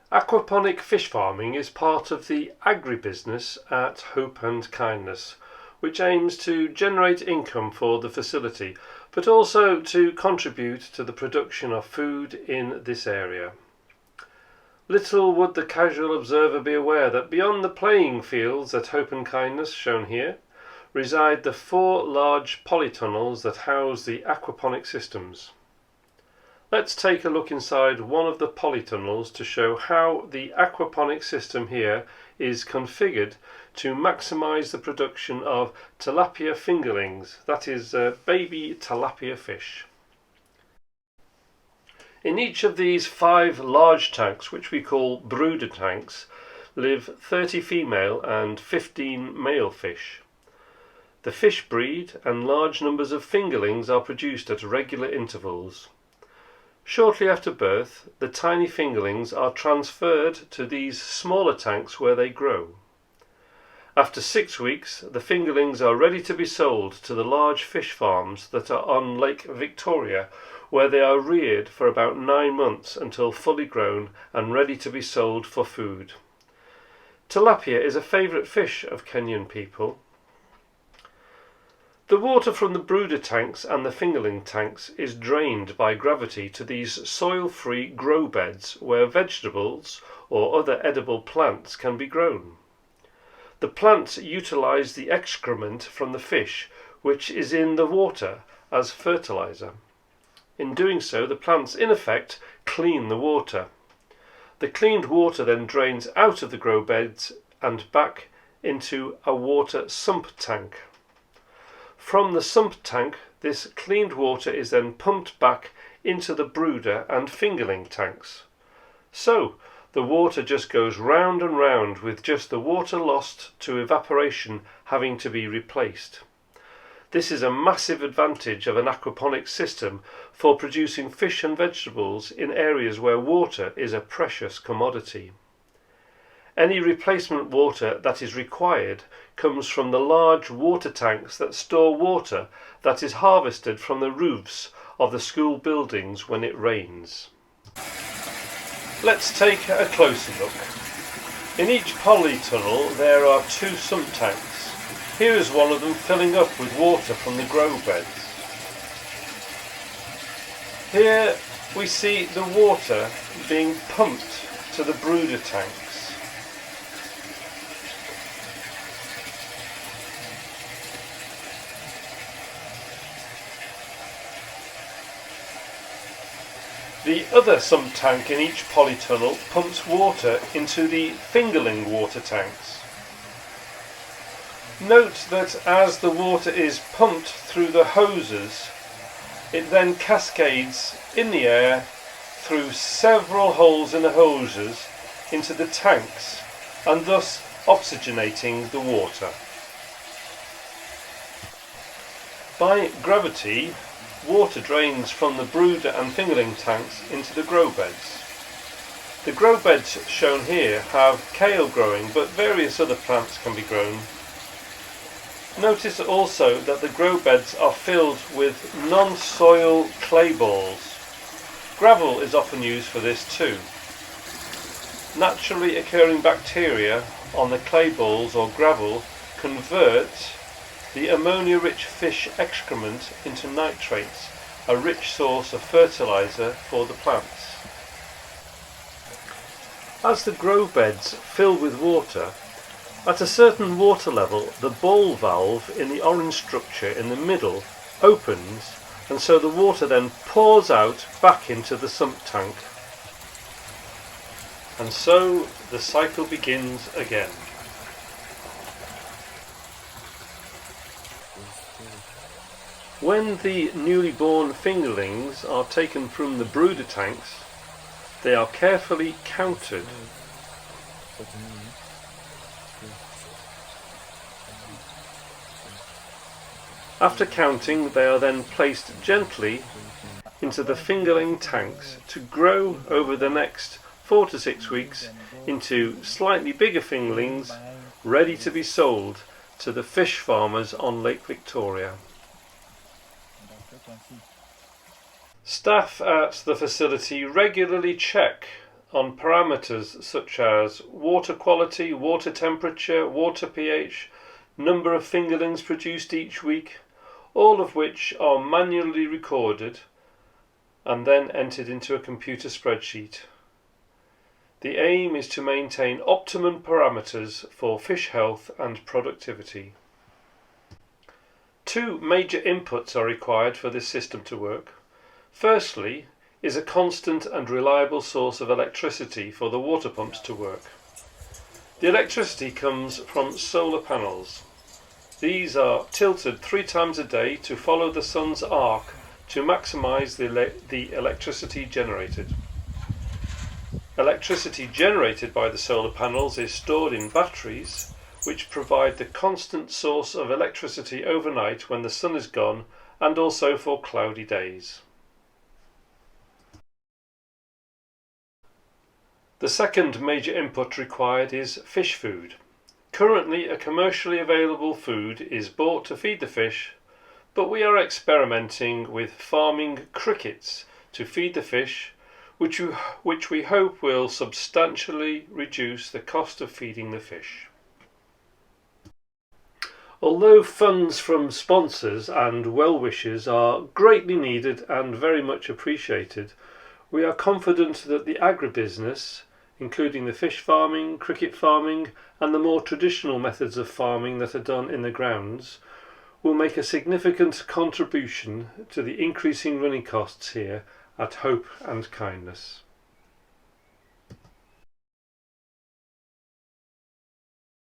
Aquaponic fish farming is part of the agribusiness at Hope and Kindness, which aims to generate income for the facility, but also to contribute to the production of food in this area. Little would the casual observer be aware that beyond the playing fields at Hope and Kindness, shown here, reside the 4 large polytunnels that house the aquaponic systems. Let's take a look inside one of the polytunnels to show how the aquaponic system here is configured to maximise the production of tilapia fingerlings, that is, baby tilapia fish. In each of these 5 large tanks, which we call brooder tanks, live 30 female and 15 male fish. The fish breed and large numbers of fingerlings are produced at regular intervals. Shortly after birth, the tiny fingerlings are transferred to these smaller tanks where they grow. After 6 weeks, the fingerlings are ready to be sold to the large fish farms that are on Lake Victoria, where they are reared for about 9 months until fully grown and ready to be sold for food. Tilapia is a favourite fish of Kenyan people. The water from the brooder tanks and the fingerling tanks is drained by gravity to these soil-free grow beds where vegetables or other edible plants can be grown. The plants utilise the excrement from the fish, which is in the water, as fertiliser. In doing so, the plants in effect clean the water. The cleaned water then drains out of the grow beds and back into a water sump tank. From the sump tank, this cleaned water is then pumped back into the brooder and fingerling tanks. So, the water just goes round and round, with just the water lost to evaporation having to be replaced. This is a massive advantage of an aquaponic system for producing fish and vegetables in areas where water is a precious commodity. Any replacement water that is required comes from the large water tanks that store water that is harvested from the roofs of the school buildings when it rains. Let's take a closer look. In each polytunnel there are 2 sump tanks. Here is one of them filling up with water from the grow beds. Here we see the water being pumped to the brooder tanks. The other sump tank in each polytunnel pumps water into the fingerling water tanks. Note that as the water is pumped through the hoses, it then cascades in the air through several holes in the hoses into the tanks, and thus oxygenating the water. By gravity, water drains from the brooder and fingerling tanks into the grow beds. The grow beds shown here have kale growing, but various other plants can be grown. Notice also that the grow beds are filled with non-soil clay balls. Gravel is often used for this too. Naturally occurring bacteria on the clay balls or gravel convert the ammonia-rich fish excrement into nitrates, a rich source of fertiliser for the plants. As the grow beds fill with water, at a certain water level the ball valve in the orange structure in the middle opens, and so the water then pours out back into the sump tank. And so the cycle begins again. When the newly born fingerlings are taken from the brooder tanks, they are carefully counted. After counting, they are then placed gently into the fingerling tanks to grow over the next 4 to 6 weeks into slightly bigger fingerlings ready to be sold to the fish farmers on Lake Victoria. Staff at the facility regularly check on parameters such as water quality, water temperature, water pH, number of fingerlings produced each week, all of which are manually recorded and then entered into a computer spreadsheet. The aim is to maintain optimum parameters for fish health and productivity. Two major inputs are required for this system to work. Firstly is a constant and reliable source of electricity for the water pumps to work. The electricity comes from solar panels. These are tilted 3 times a day to follow the sun's arc to maximise the electricity generated. Electricity generated by the solar panels is stored in batteries, which provide the constant source of electricity overnight when the sun is gone and also for cloudy days. The second major input required is fish food. Currently, a commercially available food is bought to feed the fish, but we are experimenting with farming crickets to feed the fish, which we hope will substantially reduce the cost of feeding the fish. Although funds from sponsors and well-wishers are greatly needed and very much appreciated, we are confident that the agribusiness, including the fish farming, cricket farming and the more traditional methods of farming that are done in the grounds, will make a significant contribution to the increasing running costs here at Hope and Kindness.